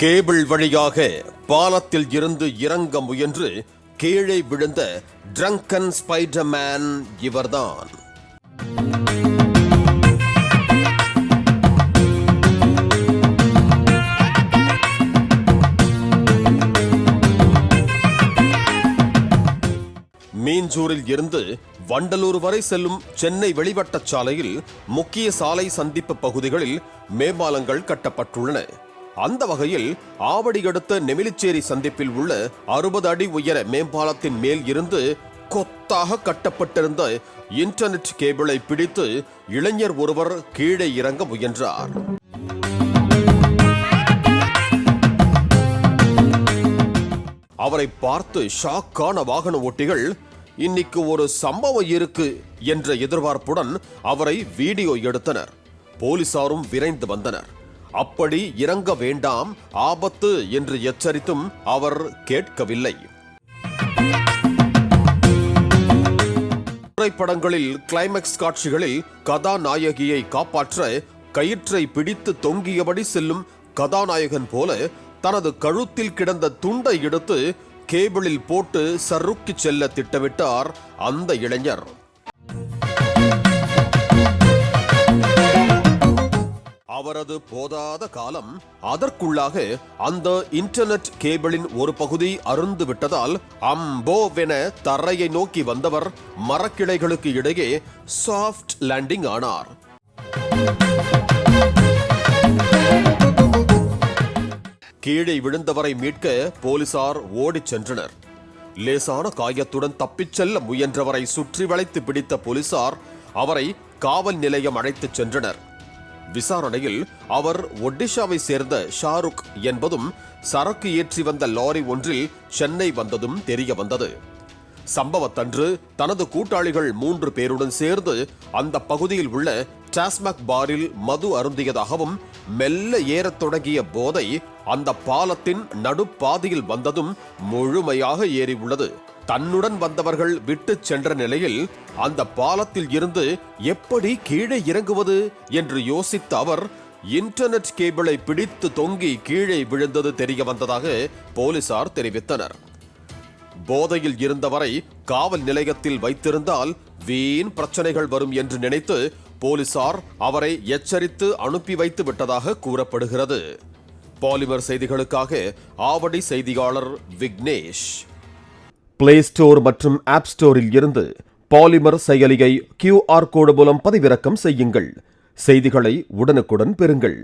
Cable வழியாக பாலத்தில் இருந்து இறங்க முயன்று கீழே விழுந்த ட்ரங்கன் ஸ்பைடர்மேன் இவர்தான். மீஞ்சூரில் இருந்து வண்டலூர் வரை செல்லும் சென்னை வெளிவட்ட சாலையில் முக்கிய சாலை சந்திப்பு பகுதிகளில் மேம்பாலங்கள் கட்டப்பட்டுள்ளன. அந்த வகையில் ஆவடி அடுத்த நெமிலிச்சேரி சந்திப்பில் உள்ள 60 அடி உயர மேம்பாலத்தின் மேல் இருந்து கொத்தாக கட்டப்பட்டிருந்த இன்டர்நெட் கேபிளை பிடித்து இளைஞர் ஒருவர் கீழே இறங்க முயன்றார். அவரை பார்த்து ஷாக்கான வாகன ஓட்டிகள் இன்னைக்கு ஒரு சம்பவம் இருக்கு என்ற எதிர்பார்ப்புடன் அவரை வீடியோ எடுத்தனர். போலீசாரும் விரைந்து வந்தனர். அப்படி இறங்க வேண்டாம், ஆபத்து என்று எச்சரித்தும் அவர் கேட்கவில்லை. திரைப்படங்களில் கிளைமேக்ஸ் காட்சிகளில் கதாநாயகியை காப்பாற்ற கயிற்றை பிடித்து தொங்கியபடி செல்லும் கதாநாயகன் போல தனது கழுத்தில் கிடந்த துண்டை எடுத்து கேபிளில் போட்டு சறுக்கி செல்ல திட்டமிட்டார் அந்த இளைஞர். அவரது போதாத காலம் அதற்குள்ளாக அந்த இன்டர்நெட் கேபிளின் ஒரு பகுதி அருந்து விட்டதால் அம்போவென தரையை நோக்கி வந்தவர் மரக்கிளைகளுக்கு இடையே சாஃப்ட் லேண்டிங் ஆனார். கீழே விழுந்தவரை மீட்க போலீசார் ஓடிச் சென்றனர். லேசான காயத்துடன் தப்பிச் செல்ல முயன்றவரை சுற்றி வளைத்து பிடித்த போலீசார் அவரை காவல் நிலையம் அழைத்துச் சென்றனர். விசாரணையில் அவர் ஒடிஷாவை சேர்ந்த ஷாருக் என்பதும் சரக்கு ஏற்றி வந்த லாரி ஒன்றில் சென்னை வந்ததும் தெரிய வந்தது. சம்பவத்தன்று தனது கூட்டாளிகள் 3 பேருடன் சேர்ந்து அந்த பகுதியில் உள்ள டாஸ்மாக் பாரில் மது அருந்தியதாகவும் மெல்ல ஏறத் தொடங்கிய போதை அந்த பாலத்தின் நடுப்பாதையில் வந்ததும் முழுமையாக ஏறி உள்ளது. தன்னுடன் வந்தவர்கள் விட்டுச் சென்ற நிலையில் அந்த பாலத்தில் இருந்து எப்படி கீழே இறங்குவது என்று யோசித்த அவர் இன்டர்நெட் கேபிளை பிடித்து தொங்கி கீழே விழுந்தது தெரிய வந்ததாக போலீசார் தெரிவித்தனர். போதையில் இருந்தவரை காவல் நிலையத்தில் வைத்திருந்தால் வீண் பிரச்சனைகள் வரும் என்று நினைத்து போலீசார் அவரை எச்சரித்து அனுப்பி வைத்து விட்டதாக கூறப்படுகிறது. பாலிமர் செய்திகளுக்காக ஆவடி செய்தியாளர் விக்னேஷ். பிளே ஸ்டோர் மற்றும் ஆப் ஸ்டோரில் இருந்து பாலிமர் செயலியை QR கோடு மூலம் பதிவிறக்கம் செய்யுங்கள். செய்திகளை உடனுக்குடன் பெறுங்கள்.